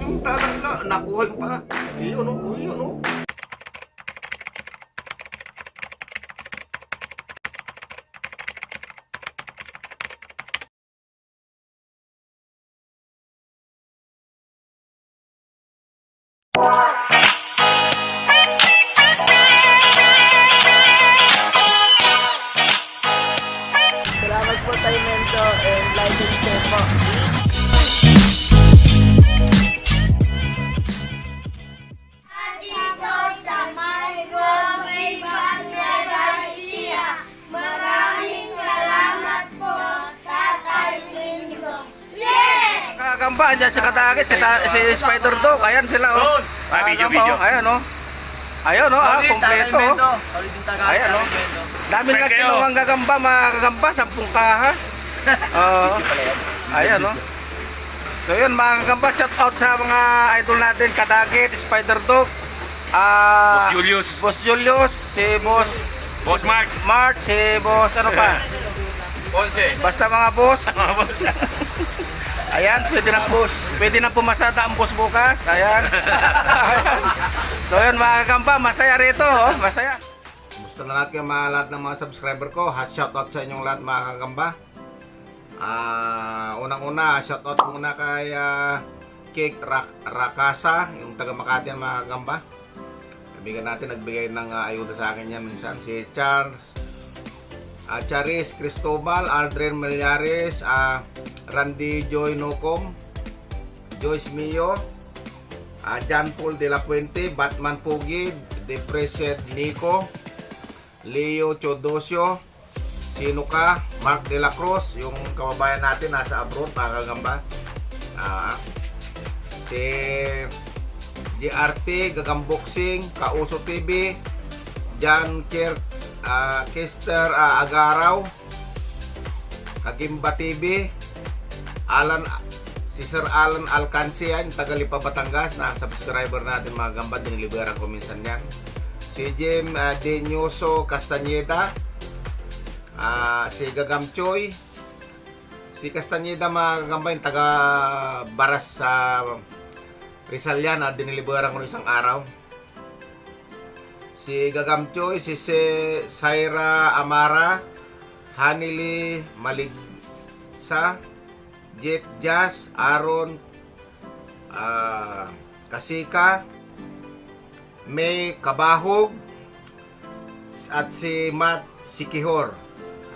yung talala. Nakuha yung pa. Iyon o, iyon o. Salamat po tayo Mento and like and share po. Dito sa Microwave Galaxia. Maraming salamat po, Tatay Lindo. Yeah! Kakagamba, andyan si Katagit, si Spider Dog. Ayan sila o. Video. Ayan o. Ayan o, kompleto o. Ayan o. Dami na kinuwang gagamba, mga kagamba, 10 kaha. Ayan o. So yun mga kagamba, shout out sa mga idol natin, Katagit, Spider Dog. Boss Julius. Boss Julius, si Boss Boss Mark. Mart, si Boss ano pa? Ponce. Basta mga boss. Ayan, pwede na pumasada ang boss bukas. Ayan. Ayan. So yun mga kagamba, masaya rito, oh, masaya. Gusto na lahat lahat ng mga subscriber ko. Shoutout sa inyong lahat mga kagamba. Unang-una, shoutout muna kay Cake Rakasa, yung taga Makati yan mga kagamba. Kaibigan natin, nagbigay ng ayuda sa akin yan minsan. Si Charles Charis Cristobal, Aldrin Melyares, Randy Joy Nocom, Joyce Mio, John Paul de la Puente, Batman Pugid, Depresed Nico, Leo Chodosio, Sinuka, Mark de la Cruz, yung kababayan natin nasa abroad, mga kagamba. Si GRT, Gagamboxing, Kauso TV, John Kester Agaraw, Kagimba TV, si Sir Alan Alcance yan, taga Lipa, Batangas, na subscriber natin mga gamba, diniliberan ko minsan yan. Si Jim Denyoso Castañeda, si Gagam Choy, si Castañeda mga gamba, yung taga Baras sa Rizal yan, diniliberan ko isang araw. Si Gagam Choy, si Saira Amara, Hanili Maligsa, Jeff Jazz, Aaron Kasika, May Kabahog, at si Matt Sikihor.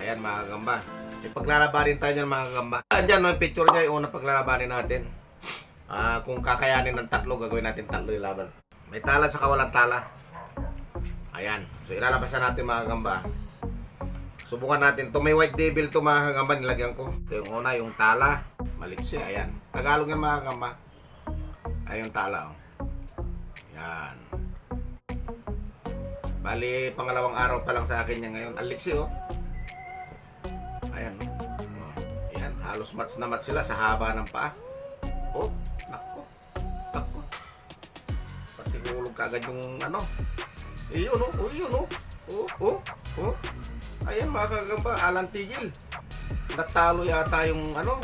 Ayan mga gamba. Ipaglalabanin tayo niyan mga gamba. Andyan no, yung picture niya, yung unang paglalabanin natin. Kung kakayanin ng tatlo, gagawin natin tatlo yung laban. May tala sa walang tala. Ayan. So ilalabas na natin mga gamba. Subukan natin. Ito may white devil to mga kagamba, nilagyan ko. Ito yung una, yung tala. Maliksi, ayan. Tagalog yan mga kagamba. Ayan yung tala. Oh. Ayan. Bali, pangalawang araw pa lang sa akin yan ngayon. Aliksi oh. Ayan. Oh. Ayan. Halos match na match sila sa haba ng paa. Oh. Nako. Nako. Pati hulog kagad yung ano. Iyon oh. Iyon oh. Oh. Oh. Ayan mga kagamba, Alan Tigil. Natalo yata yung ano.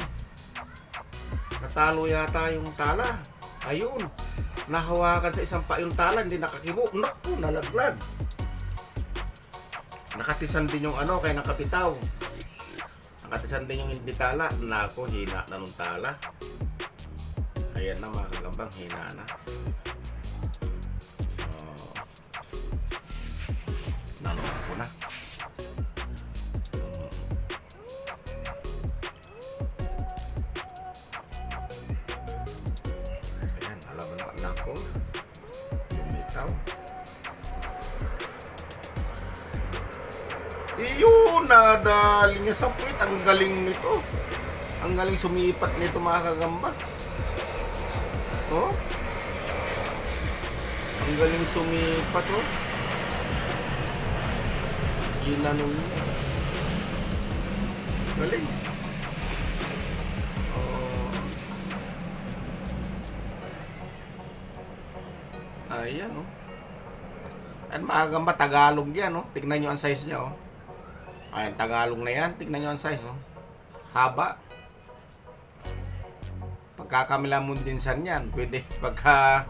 Natalo yata yung tala. Ayun. Nahawakan sa isang pa yung tala, hindi nakakibo. Naku, nalaglag. Nakatisan din yung ano, kaya nakapitaw. Nakatisan din yung hindi tala. Naku, hina na nung tala. Ayan na mga kagambang, hina na. Nalungan ko na. Nako, bumitaw. Iyon, nadali niya sa puwit. Ang galing nito. Ang galing sumipat nito mga kagamba. Oh? Ang galing sumipat oh. Ginanong niya. Galing. Ayan oh. At makagamba, Tagalog yan oh. Tignan nyo ang size niya oh. Ayan, Tagalog na yan. Tignan nyo ang size oh. Haba. Pag Pagkakamila mo din san yan, pwede. Pagka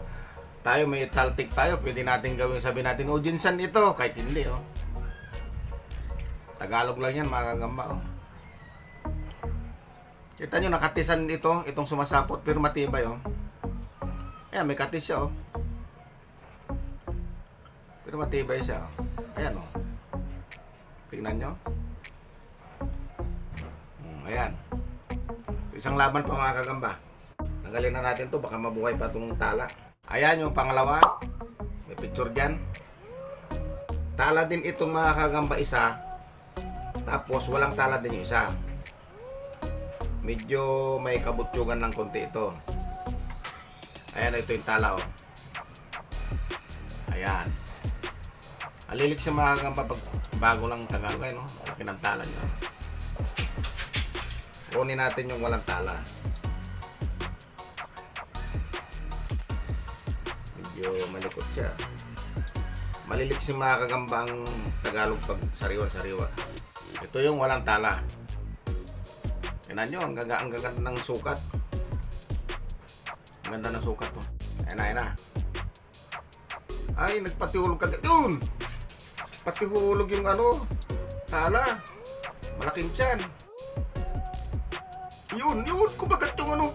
tayo may taltik tayo, pwede natin gawin, sabi natin, oh, ginsan ito, kahit hindi, oh. Tagalog lang yan, mga kagamba, oh. Kita nyo, nakatisan ito, itong sumasapot, pero matibay, oh. Ayan, may katis siya, oh. Pero matibay siya, oh. Ayan, oh. Tingnan nyo. Ayan. Isang laban pa, mga kagamba. Tanggalin na natin to, baka mabuhay pa itong tala. Ayan yung pangalawa. May picture dyan. Tala din itong mga kagamba isa. Tapos walang tala din yung isa. Medyo may kabutsugan ng konti ito. Ayan, ito yung tala, oh. Ayan. Alilik sa mga kagamba pag bago lang Tagalog, no? Laki ng tala nyo. Kunin natin yung walang tala. Medyo malikot siya. Malilik si mga kagambang Tagalog pag sariwa-sariwa. Ito yung walang tala. Tingnan nyo, ang ganda ng sukat. Ang ganda ng sukat to. Ayan na. Ay, nagpatihulog kagad. Yun! Patihulog yung tala. Malaking tiyan. Yun, kumagat yung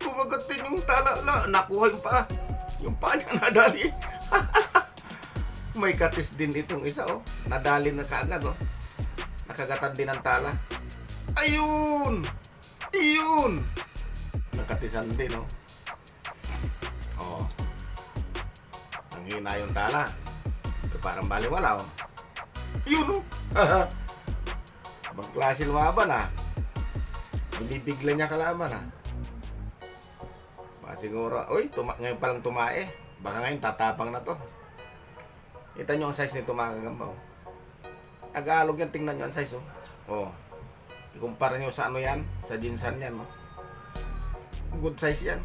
kumagat din yung tala. Nakuha yung paa. Yung paa niya nadali. May katis din itong isa, oh. Nadali na kaagad, oh. Nakagatan din ang tala. Ayun! Nakatisan din, oh. Oh. Ang hina yung tala. Parang baliwala, oh. Yun, oh. Ibang klase lumaban, ah. Binibigla niya kalaban, ah. Baka siguro, ngayon palang tumae. Baka ngayon tatapang na to. Kita nyo ang size nito, mga kagamba, oh. Tagalog yan, tingnan nyo ang size, oh. Oh. Ikumpara nyo sa yan, sa ginsan yan, oh. Good size yan.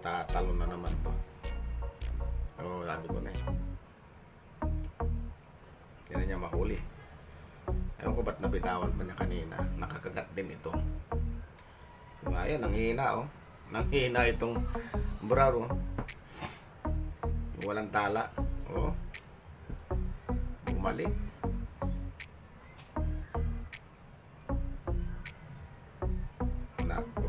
Tatalo na naman to. Oh, sabi ko na, eh. Hindi na niya mahuli. Ewan ko ba't nabitawan pa niya kanina. Nakakagat din ito. Diba, ayan, nanghihina, oh. Nanghihina itong brown, oh. Yung walang tala, oh. Bumalik. Nako.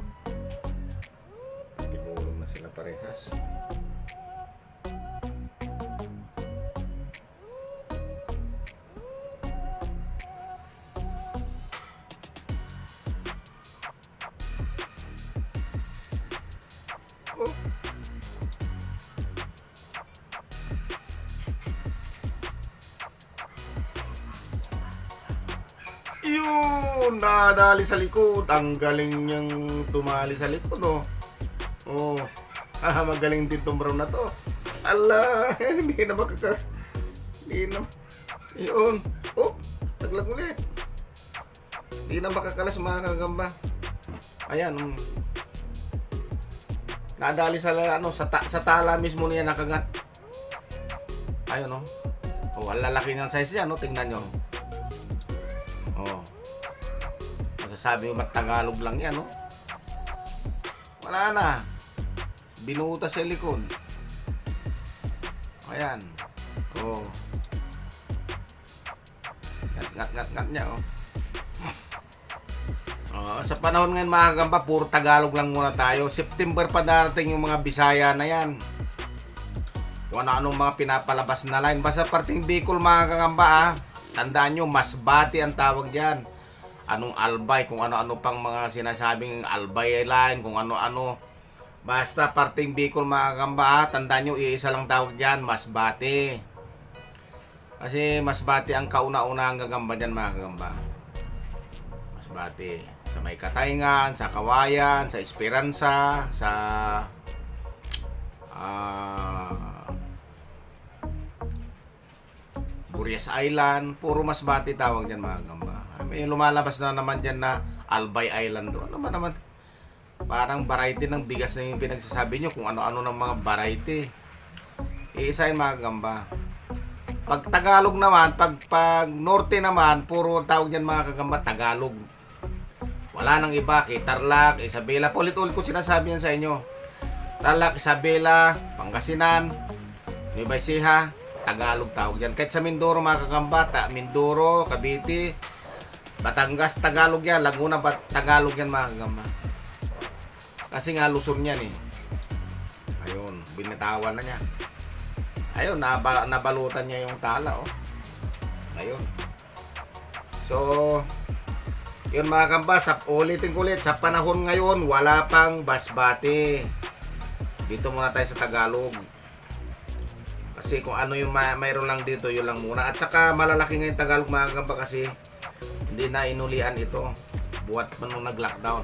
Tinulong na sila parehas. Oh. Yun! Nadali sa likod. Ang galing niyang tumali sa likod, oh. Oh. Magaling din tong brown na to. Ala! Hindi na makaka... Hindi na... Yun. Oh! Taglag ulit. Hindi na makakalas, mga kagamba. Ayan. Nadali sa sa tala mismo niya nakagat. Ayun, oh. Oh, ang lalaki ng size niya, no? Tingnan nyo. Oh. Masasabi mo Tagalog lang yan, no? Wala na. Binuta sa likod. Ayan. Oh. Ngat niya, oh. Sa panahon ngayon, mga kagamba, puro Tagalog lang muna tayo. September pa darating yung mga Bisaya na yan. Kung ano-anong mga pinapalabas na line. Basta parting Bicol, mga kagamba, ah. Tandaan nyo, Masbate ang tawag dyan. Anong albay, kung ano-ano pang mga sinasabing albay line, kung ano-ano. Basta parting Bicol, mga kagamba, ah. Tandaan nyo, iisa lang tawag dyan, Masbate. Kasi Masbate ang kauna-una ang gagamba dyan, mga kagamba. Masbate. Sa May Katayngan, sa Kawayan, sa Esperanza, sa Burias Island, puro Masbate tawag dyan, mga kagamba. May lumalabas na naman dyan na Albay Island doon. Ano ba naman? Parang variety ng bigas na yung pinagsasabi nyo, kung ano-ano ng mga variety. Iisa yung, mga kagamba. Pag Tagalog naman, pag Norte naman, puro tawag dyan, mga kagamba, Tagalog. Wala nang iba, kay Tarlac, Isabela. Ulit-ulit ko sinasabi yan sa inyo. Tarlac, Isabela, Pangasinan, Nueva Ecija, Tagalog tawag yan. Kahit sa Mindoro mga kagamba, Mindoro, Cavite, Batangas, Tagalog yan. Laguna, Tagalog yan mga kagamba. Kasi nga Luzon yan eh. Ayun, binitawan na niya. Ayun, nabalutan niya yung tala oh. Ayun. So, yun mga kamba, ulitin ko ulit, sa panahon ngayon, wala pang basbate. Dito muna tayo sa Tagalog. Kasi kung ano yung mayroon lang dito, yun lang muna. At saka malalaki ngayon Tagalog mga kamba kasi hindi na inulian ito. Buhat man nung nag-lockdown.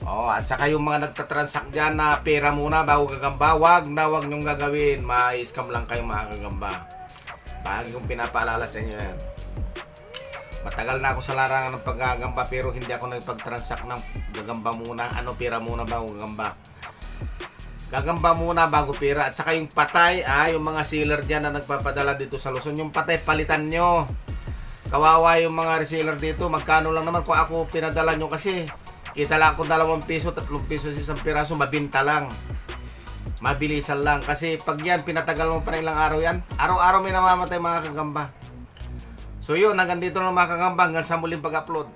Oh, at saka yung mga nagtatransact dyan na pera muna bago gagamba, wag nyong gagawin. Ma-scam lang kayo mga kagamba. Bahagi kong pinapaalala sa inyo yan. Matagal na ako sa larangan ng paggagamba pero hindi ako nagpag-transact ng gagamba muna. Pera muna bago gagamba. Gagamba muna bago pera. At saka yung patay, yung mga sealer dyan na nagpapadala dito sa Luzon, yung patay palitan nyo. Kawawa yung mga reseller dito. Magkano lang naman kung ako pinadala nyo kasi kita lang kung 2 piso, 3 piso sa isang piraso, mabinta lang. Mabilisan lang. Kasi pag yan, pinatagal mo pa ng ilang araw yan, araw-araw may namamatay mga kagamba. So yun, hanggang dito lang mga kagamba, hanggang sa muling pag-upload.